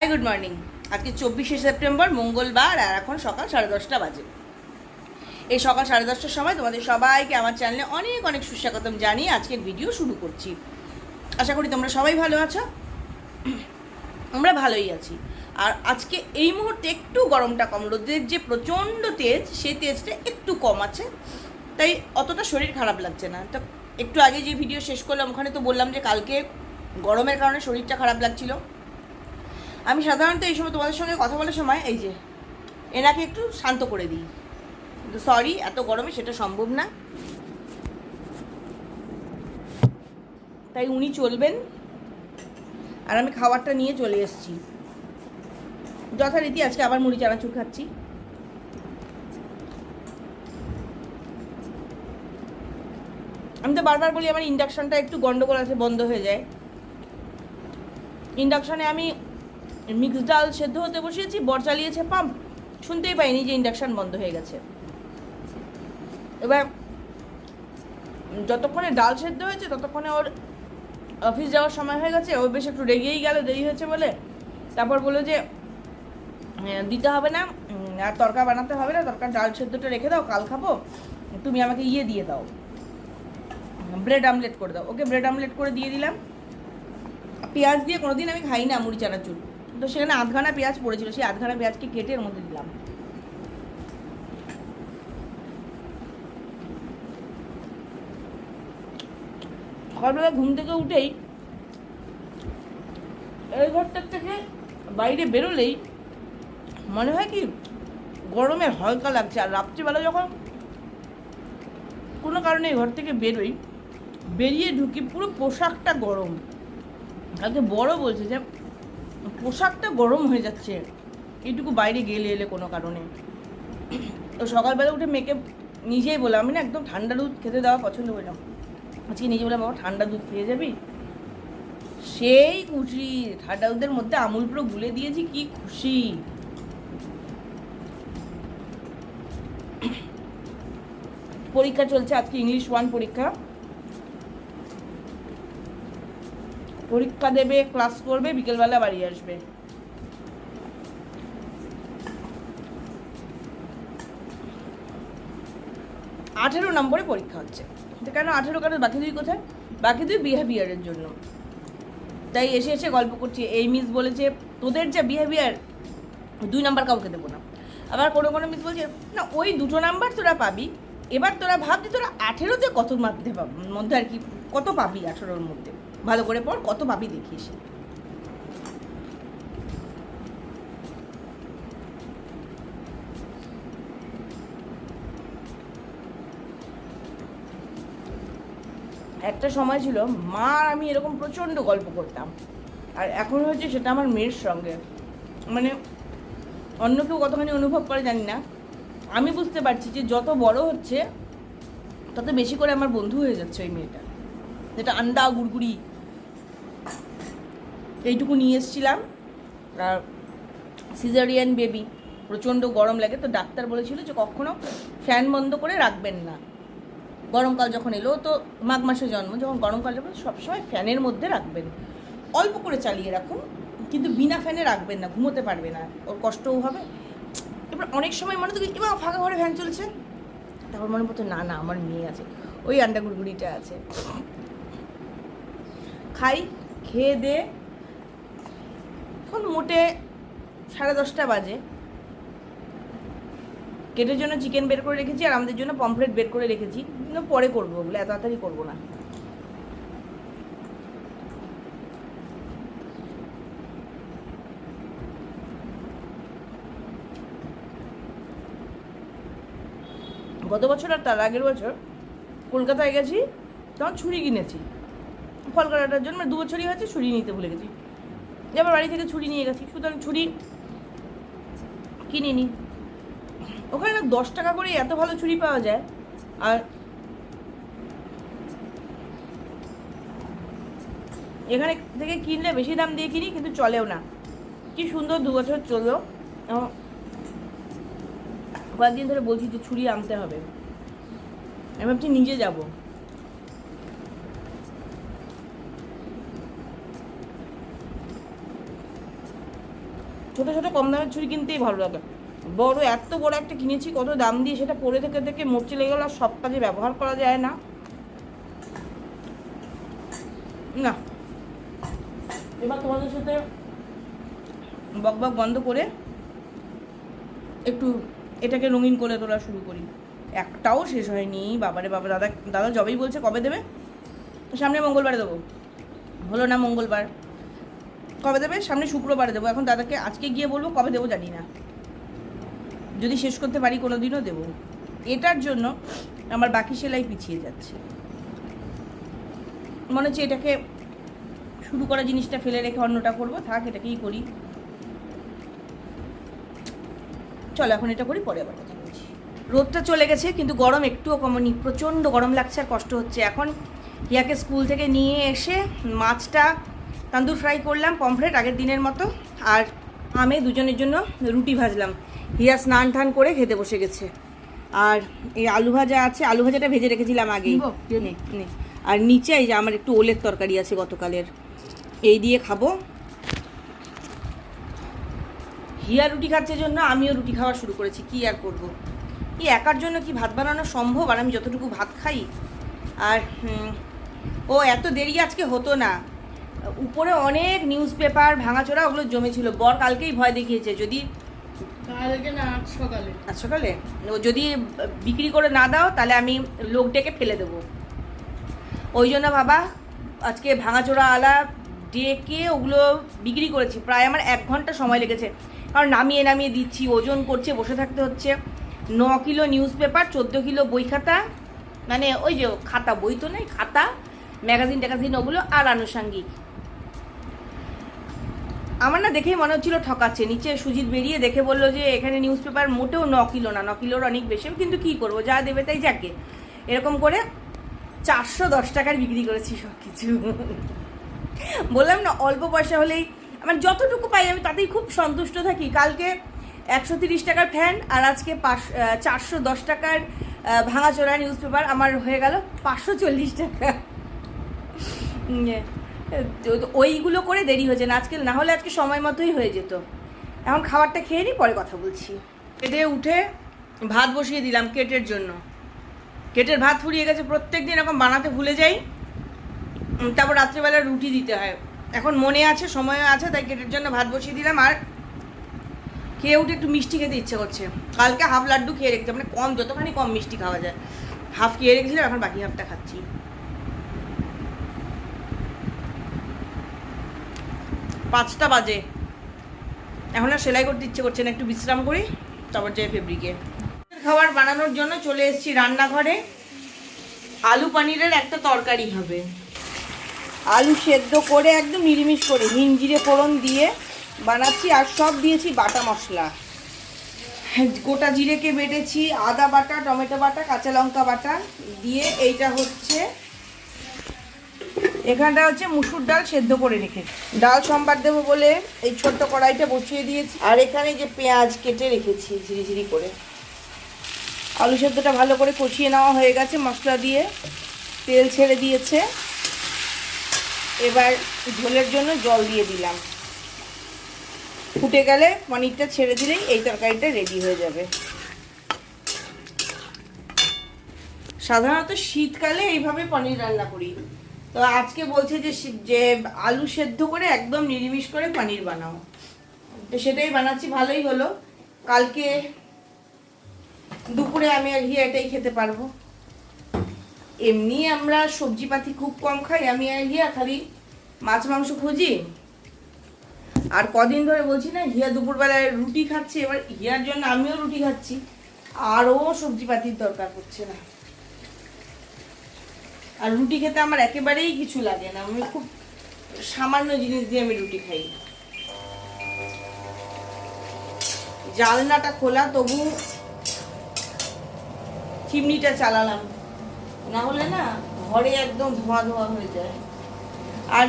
High, good morning. আজকে 24শে September, মঙ্গলবার, আর এখন সকাল 10:30 বাজে। এই সকাল 10:30টার সময় তোমাদের সবাইকে আমার চ্যানেলে অনেক অনেক সুস্বাগতম জানিয়ে আজকের ভিডিও শুরু করছি। আশা করি তোমরা সবাই ভালো আছো। আমরা ভালোই আছি। আর আজকে এই মুহূর্তে একটু গরমটা কম, রোদের যে প্রচণ্ড তেজ, সেই তেজটা একটু কম আছে, তাই অতটা শরীর খারাপ লাগছে না। তো একটু আগে যে ভিডিও শেষ করলাম ওখানে তো বললাম যে কালকে গরমের কারণে শরীরটা খারাপ লাগছিল। আমি সাধারণত এই সময় তোমাদের সঙ্গে কথা বলার সময় এই যে এনাকে একটু শান্ত করে দিই, কিন্তু সরি, এত গরমে সেটা সম্ভব না, তাই উনি চলবেন আর আমি খাবারটা নিয়ে চলে এসেছি। যথারীতি আজকে আবার মুড়ি চানাচুর খাচ্ছি। আমি তো বারবার বলি আমার ইন্ডাকশনটা একটু গন্ডগোল আছে, বন্ধ হয়ে যায়। ইন্ডাকশানে আমি মিক্স ডাল সেদ্ধ হতে বসিয়েছি, বর চালিয়েছে পাম্প, শুনতেই পাইনি যে ইন্ডাকশান বন্ধ হয়ে গেছে। এবার যতক্ষণে ডাল সেদ্ধ হয়েছে ততক্ষণে ওর অফিস যাওয়ার সময় হয়ে গেছে। ও বেশ একটু রেগেই গেল দেরি হয়েছে বলে। তারপর বললো যে দিতে হবে না, আর তরকা বানাতে হবে না, তরকার ডাল সেদ্ধটা রেখে দাও, কাল খাবো, তুমি আমাকে দিয়ে দাও, ব্রেড আমলেট করে দাও। ওকে ব্রেড আমলেট করে দিয়ে দিলাম। পেঁয়াজ দিয়ে কোনোদিন আমি খাই না মুড়ি চানাচুর, তো সেখানে আধখানা পেঁয়াজ পড়েছিল, সেই আধখানা পেঁয়াজকে কেটে এর মধ্যে দিলাম। সকালবেলা ঘুম থেকে উঠেই এই ঘরটার থেকে বাইরে বেরোলেই মনে হয় কি গরমে হালকা লাগছে। আর রাত্রিবেলা যখন কোনো কারণে এই ঘর থেকে বেরোই, বেরিয়ে ঢুকি, পুরো পোশাকটা গরম। কালকে বড় বলছে যে পোশাকটা গরম হয়ে যাচ্ছে এইটুকু বাইরে এলে কোনো কারণে। তো সকালবেলা উঠে মেয়েকে নিজেই বললাম, আমি না একদম ঠান্ডা দুধ খেতে দেওয়া পছন্দ করলাম। আজকে নিজে বললাম, বাবা ঠান্ডা দুধ খেয়ে যাবি? সেই খুশি, ঠান্ডা দুধের মধ্যে আমুল পুরো গুলে দিয়েছি, কি খুশি। পরীক্ষা চলছে আজকে, ইংলিশ 1 পরীক্ষা দেবে, ক্লাস করবে, বিকেলবেলা বাড়ি আসবে। আঠেরো নম্বরে পরীক্ষা হচ্ছে। কেন 18? কারণ বাকি দুই কোথায়? বাকি দুই বিহেভিয়ারের জন্য। তাই এসে গল্প করছি। এই মিস বলেছে তোদের যা বিহেভিয়ার 2 নাম্বার কাউকে দেবো না। আবার কোনো মিস বলছে না, ওই 2 নাম্বার তোরা পাবি। এবার তোরা ভাব যে তোরা 18তে কত মধ্যে আর কি কত পাবি, 18-র মধ্যে ভালো করে পড়, কত পাবি দেখিস। একটা সময় ছিল মা আর আমি এরকম প্রচণ্ড গল্প করতাম, আর এখন হচ্ছে সেটা আমার মেয়ের সঙ্গে। মানে অন্য কেউ কতখানি অনুভব করে জানি না, আমি বুঝতে পারছি যে যত বড় হচ্ছে তত বেশি করে আমার বন্ধু হয়ে যাচ্ছে ওই মেয়েটা, যেটা আন্ডা গুড়গুড়ি। এইটুকু নিয়ে এসেছিলাম। আর সিজারিয়ান বেবি, প্রচণ্ড গরম লাগে, তো ডাক্তার বলেছিল যে কখনো ফ্যান বন্ধ করে রাখবেন না। গরমকাল যখন এলো, তো মাঘ মাসে জন্ম, যখন গরমকাল যাবে সবসময় ফ্যানের মধ্যে রাখবেন, অল্প করে চালিয়ে রাখুন, কিন্তু বিনা ফ্যানে রাখবেন না, ঘুমোতে পারবে না, ওর কষ্টও হবে। এবার অনেক সময় মনে দেখি এবার ফাঁকা ঘরে ফ্যান চলছে, তারপর মনে পড়তো না আমার মেয়ে আছে, ওই আন্ডা গুড়গুড়িটা আছে। খাই, খেয়ে দে, এখন মোটে 10:30 বাজে। কেটের জন্য চিকেন বের করে রেখেছি, আর আমাদের জন্য পমফ্রেট বের করে রেখেছি, কিন্তু পরে করবো, ওগুলো এত তাড়াতাড়ি করবো না। গত বছর আর তার আগের বছর কলকাতায় গেছি, তখন ছুরি কিনেছি ফল কাটার জন্য। 2 বছরই হয়েছে, ছুরি নিতে ভুলে গেছি। এবার বাড়ি থেকে ছুরি নিয়ে গেছি, সুতরাং ছুরি কিনিনি। ওখানে না 10 টাকা করে এত ভালো ছুরি পাওয়া যায়। আর এখানে থেকে কিনলে বেশি দাম দিয়ে কিনি, কিন্তু চলেও না। কি সুন্দর 2 বছর চললো। কয়েকদিন ধরে বলছি যে ছুরি আনতে হবে, আমি ভাবছি নিজে যাবো। ছোটো ছোটো কম দামের ছুরি কিনতেই ভালো লাগে। বড় এত বড় একটা কিনেছি কত দাম দিয়ে, সেটা পরে থেকে থেকে মরচে লেগে গেল, সব কাজে ব্যবহার করা যায় না। না, এবার তোমাদের সাথে বকবক বন্ধ করে একটু এটাকে রঙিন করে তোলা শুরু করি। একটাও শেষ হয়নি, বাবারে বাবা। দাদা যবেই বলছে কবে দেবে, সামনে মঙ্গলবারে দেবো, হলো না মঙ্গলবার, কবে দেবে, সামনে শুক্রবারে দেবো। এখন দাদাকে আজকে গিয়ে বলবো, কবে দেবো জানি না, যদি শেষ করতে পারি কোনো দিনও দেবো। এটার জন্য আমার বাকি সেলাই পিছিয়ে যাচ্ছে। মনে হচ্ছে এটাকে শুরু করা জিনিসটা ফেলে রেখে অন্যটা করবো, থাক এটাকেই করি। চলো এখন এটা করি, পরে আবার কথা বলছি। রোদটা চলে গেছে কিন্তু গরম একটুও কমেনি, প্রচণ্ড গরম লাগছে আর কষ্ট হচ্ছে। এখন হিয়াকে স্কুল থেকে নিয়ে এসে মাছটা তান্দুর ফ্রাই করলাম পমফ্রেট আগের দিনের মতো, আর আমি দুজনের জন্য রুটি ভাজলাম। হিয়া স্নান টান করে খেতে বসে গেছে। আর এই আলু ভাজা আছে, আলু ভাজাটা ভেজে রেখেছিলাম আগেই, নে। আর নিচে এই যে আমার একটু ওলের তরকারি আছে গতকালের, এই দিয়ে খাবো। হিয়া রুটি খাচ্ছে জন্য আমিও রুটি খাওয়া শুরু করেছি, কি আর করব। কি একার জন্য কি ভাত বানানো সম্ভব? আর আমি যতটুকু ভাত খাই। আর ও এত দেরি আজকে হতো না, উপরে অনেক নিউজ পেপার ভাঙাচোরা ওগুলো জমেছিল। বর কালকেই ভয় দেখিয়েছে, যদি কালকে না আজ সকালে যদি বিক্রি করে না দাও তাহলে আমি লোক ডেকে ফেলে দেবো। ওই জন্য বাবা আজকে ভাঙাচোরা আলা ডেকে ওগুলো বিক্রি করেছি। প্রায় আমার 1 ঘন্টা সময় লেগেছে, কারণ নামিয়ে নামিয়ে দিচ্ছি, ওজন করছে, বসে থাকতে হচ্ছে। 9 কিলো নিউজ পেপার, 14 কিলো বই খাতা, মানে ওই যে খাতা, বই তো নেই, খাতা, ম্যাগাজিন ট্যাগাজিন ওগুলো, আর আনুষঙ্গিক। আমার না দেখেই মনে হচ্ছিল ঠকাচ্ছে। নিচে সুজিত বেরিয়ে দেখে বললো যে এখানে নিউজ পেপার মোটেও 9 কিলো না, 9 কিলোর অনেক বেশি। কিন্তু কী করবো, যা দেবে তাই যাকে। এরকম করে 410 টাকার বিক্রি করেছি সব কিছু। বললাম না, অল্প পয়সা হলেই আমার যতটুকু পাই আমি তাতেই খুব সন্তুষ্ট থাকি। কালকে 130 টাকার ফ্যান, আর আজকে 410 টাকার ভাঙাচোরা নিউজ পেপার, আমার হয়ে গেল 540 টাকা। ওইগুলো করে দেরি হয়েছে না আজকে, না হলে আজকে সময় মতোই হয়ে যেত। এখন খাবারটা খেয়ে নিই, পরে কথা বলছি। কেটে উঠে ভাত বসিয়ে দিলাম কেটের জন্য। কেটের ভাত ফুরিয়ে গেছে, প্রত্যেক দিন এরকম বানাতে ভুলে যাই, তারপর রাত্রিবেলা রুটি দিতে হয়। এখন মনে আছে, সময় আছে, তাই কেটের জন্য ভাত বসিয়ে দিলাম। আর খেয়ে উঠে একটু মিষ্টি খেতে ইচ্ছে করছে। কালকে হাফ লাড্ডু খেয়ে রেখেছি, মানে কম, যতখানি কম মিষ্টি খাওয়া যায় হাফ খেয়ে রেখেছিলাম, এখন বাকি হাফটা খাচ্ছি। 5টা বাজে, এখন আর সেলাই করতে ইচ্ছে করছে না, একটু বিশ্রাম করি, তারপর যাই ফেব্রিকে। খাবার বানানোর জন্য চলে এসেছি রান্নাঘরে। আলু পনিরের একটা তরকারি হবে। আলু সেদ্ধ করে একদম নিরামিষ করে হিং জিরে ফোড়ন দিয়ে বানাচ্ছি, আর সব দিয়েছি বাটা মশলা। গোটা জিরেকে বেটেছি, আদা বাটা, টমেটো বাটা, কাঁচা লঙ্কা বাটা দিয়ে। এইটা হচ্ছে, এখানটা হচ্ছে মুসুর ডাল সেদ্ধ করে রেখেছি, ডাল সম্বার দেবো বলে এই ছোট্ট কড়াইটা বসিয়ে দিয়েছি। আর এখানে যে পেঁয়াজ কেটে রেখেছি ঝিরিঝিরি করে। আলু সেদ্ধটা ভালো করে কষিয়ে নেওয়া হয়ে গেছে মশলা দিয়ে, তেল ছেড়ে দিয়েছে। এবার ঝোলের জন্য জল দিয়ে দিলাম, ফুটে গেলে পনিরটা ছেড়ে দিলেই এই তরকারিটা রেডি হয়ে যাবে। সাধারণত শীতকালে এইভাবে পনির রান্না করি, তো আজকে বলছে যে আলু সেদ্ধ করে একদম নিরামিষ করে পনির বানাও, তো সেটাই বানাচ্ছি। ভালোই হলো, কালকে দুপুরে আমি আর হিয়া এটাই খেতে পারবো। এমনি আমরা সবজিপাতি খুব কম খাই, আমি আর হিয়া খালি মাছ মাংস খুঁজি। আর কদিন ধরে বলছি না, হিয়া দুপুরবেলায় রুটি খাচ্ছে, এবার হিয়ার জন্য আমিও রুটি খাচ্ছি, আরও সবজিপাতির দরকার পড়ছে না। আর রুটি খেতে আমার একেবারেই কিছু লাগে না, আমি খুব সামান্য জিনিস দিয়ে আমি রুটি খাই। জানলাটা খোলা, তবু চিমনিটা চালালাম, না হলে না ঘরে একদম ধোঁয়া ধোঁয়া হয়ে যায়। আর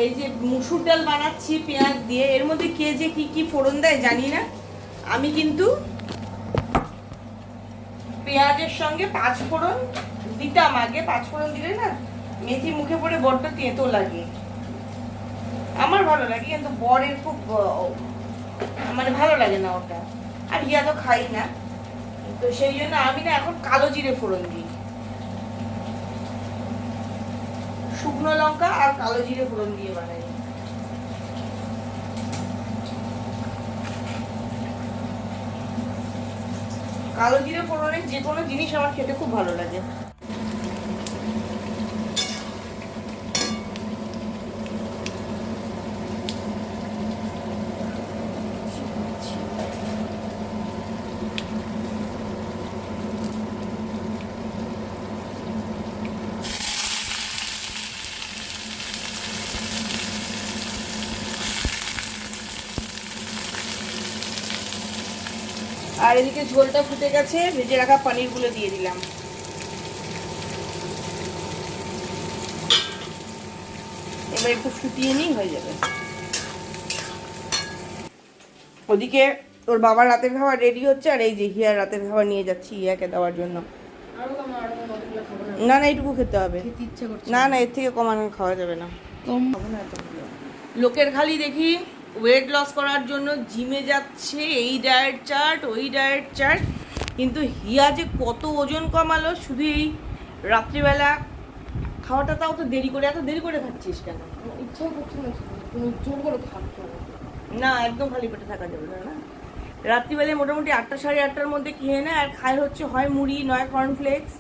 এই যে মুসুর ডাল বানাচ্ছি পেঁয়াজ দিয়ে, এর মধ্যে কে যে কি কি ফোড়ন দেয় জানি না, আমি কিন্তু পেঁয়াজের সঙ্গে 5 ফোড়ন দিতাম আগে। 5 ফোড়ন দিলে না মেথি মুখে পড়ে বড্ড তেতো লাগে, আমার ভালো লাগে, কিন্তু বরের খুব মানে ভালো লাগে না ওটা, আর হিয়া তো খাই না, তো সেই জন্য আমি না এখন কালো জিরে ফোড়ন দিই, শুকনো লঙ্কা আর কালো জিরে ফোড়ন দিয়ে বানাই। কালো জিরে ফোড়নের যে কোনো জিনিস আমার খেতে খুব ভালো লাগে। আর এদিকে ঝোলটা ফুটে গেছে, ভেজে রাখা পনিরগুলো দিয়ে দিলাম। এবার একটু ফুটিয়ে নিই, হয়ে যাবে। ওদিকে ওর বাবার রাতের খাবার রেডি হচ্ছে, আর এই যে হিয়ার রাতের খাবার নিয়ে যাচ্ছি হিয়াকে দেওয়ার জন্য। না না, এইটুকু খেতে হবে, না না এর থেকে কমানো খাওয়া যাবে না। লোকের খালি দেখি ওয়েট লস করার জন্য জিমে যাচ্ছে, এই ডায়েট চার্ট ওই ডায়েট চার্ট, কিন্তু হিয়া যে কত ওজন কমালো শুধু এই রাত্রিবেলা খাওয়াটা। তাও তো দেরি করে, এত দেরি করে খাচ্ছিস কেন? ইচ্ছা করছে না, তুমি জোর করে খাচ্ছ না, একদম খালি পেটে থাকা যাবে না। না, রাত্রিবেলায় মোটামুটি 8টা সাড়ে 8টার মধ্যে খেয়ে নেয়, আর খায় হচ্ছে হয় মুড়ি, নয় কর্নফ্লেক্স,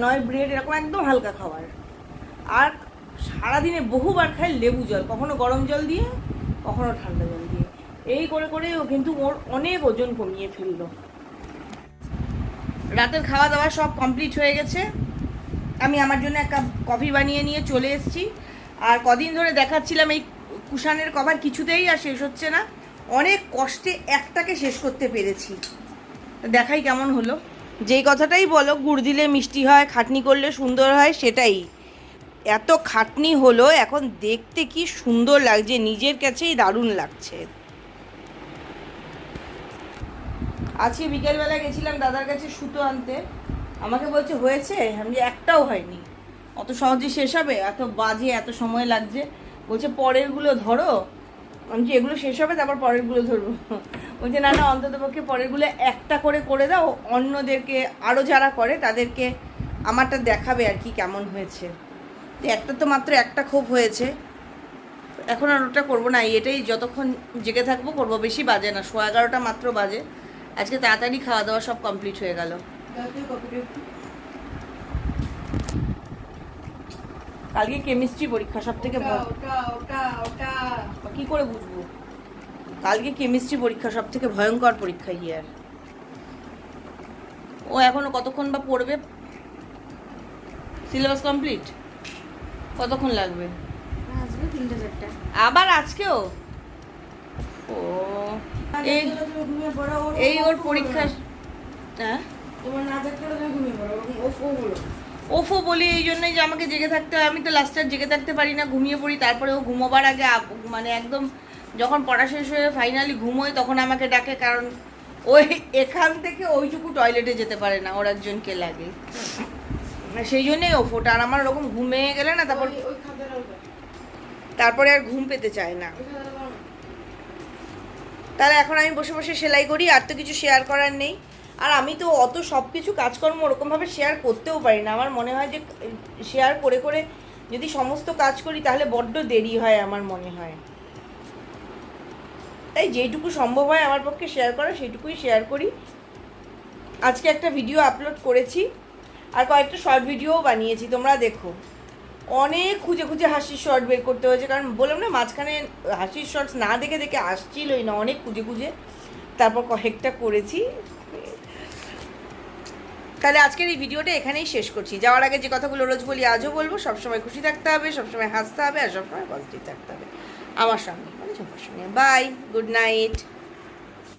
নয় ব্রেড, এরকম একদম হালকা খাবার। আর সারাদিনে বহুবার খায় লেবু জল, কখনো গরম জল দিয়ে কখনো ঠান্ডা জল দিয়ে। এই করে করে ও কিন্তু ওর অনেক ওজন কমিয়ে ফেললো। রাতের খাওয়া দাওয়া সব কমপ্লিট হয়ে গেছে। আমি আমার জন্য এক কাপ কফি বানিয়ে নিয়ে চলে এসেছি। আর কদিন ধরে দেখাচ্ছিলাম এই কুশানের কভার কিছুতেই আর শেষ হচ্ছে না, অনেক কষ্টে একটাকে শেষ করতে পেরেছি। দেখাই কেমন হলো। যেই কথাটাই বলো, গুড় দিলে মিষ্টি হয়, খাটনি করলে সুন্দর হয়, সেটাই। এত খাটনি হলো, এখন দেখতে কি সুন্দর লাগছে, নিজের কাছেই দারুণ লাগছে। আজকে বিকেলবেলা গেছিলাম দাদার কাছে সুতো আনতে, আমাকে বলছে হয়েছে, আমি একটাও হয়নি। অত সহজে শেষ হবে? এত বাজে, এত সময় লাগছে। বলছে পরেরগুলো ধরো। আমি যে এগুলো শেষ হবে তারপর পরেরগুলো ধরবো। বলছে না না, অন্ততপক্ষে পরেরগুলো একটা করে দাও, অন্যদেরকে আরও যারা করে তাদেরকে আমারটা দেখাবে আর কি কেমন হয়েছে। একটা তো মাত্র একটা ক্ষোভ হয়েছে, এখন আর ওটা করবো না, এটাই যতক্ষণ জেগে থাকবো করবো। বেশি বাজে না, 11:30 মাত্র বাজে। আজকে তাড়াতাড়ি খাওয়া দাওয়া সব কমপ্লিট হয়ে গেল। কালকে কেমিস্ট্রি পরীক্ষা, সব থেকে কি করে বুঝবো? কালকে কেমিস্ট্রি পরীক্ষা, সব থেকে ভয়ঙ্কর পরীক্ষা হিয়ার। ও এখনো কতক্ষণ বা পড়বে? Syllabus complete? কতক্ষণ লাগবে? আসবে 3-4টা। আবার আজকেও? ও এই ওর পরীক্ষা। হ্যাঁ, তোমার না থাকতে তুমি ঘুমিয়ে পড়ো, ওফো বলো। ওফো বলি এই জন্যই যে আমাকে জেগে থাকতে হয়। আমি তো লাস্টে জেগে থাকতে পারি না, ঘুমিয়ে পড়ি। তারপরে ও ঘুমোবার আগে মানে একদম যখন পড়া শেষ হয়ে ফাইনালি ঘুমোয় তখন আমাকে ডাকে, কারণ ওই এখান থেকে ওইটুকু টয়লেটে যেতে পারে না, ওর একজনকে লাগে। সেই জন্যই ওফোটা। আর আমার ওরকম ঘুমিয়ে গেলে না তারপরে আর ঘুম পেতে চায় না। তাহলে এখন আমি বসে বসে সেলাই করি, আর তো কিছু শেয়ার করার নেই। আর আমি তো অত সব কিছু কাজকর্ম ওরকমভাবে শেয়ার করতেও পারি না। আমার মনে হয় যে শেয়ার করে করে যদি সমস্ত কাজ করি তাহলে বড্ড দেরি হয় আমার মনে হয়। তাই যেইটুকু সম্ভব হয় আমার পক্ষে শেয়ার করা সেইটুকুই শেয়ার করি। আজকে একটা ভিডিও আপলোড করেছি, আর কয়েকটা শর্ট ভিডিওও বানিয়েছি, তোমরা দেখো। অনেক খুঁজে খুঁজে হাসির শর্ট বের করতে হয়েছে, কারণ বললাম না মাঝখানে হাসির শর্টস না দেখে দেখে আসছিলই না, অনেক খুঁজে খুঁজে তারপর কয়েকটা করেছি। তাহলে আজকের এই ভিডিওটা এখানেই শেষ করছি। যাওয়ার আগে যে কথাগুলো রোজ বলি আজও বলবো, সবসময় খুশি থাকতে হবে, সবসময় হাসতে হবে, আর সবসময় পজিটিভ থাকতে হবে আমার সঙ্গে, মানে সবার সঙ্গে। Bye, good night.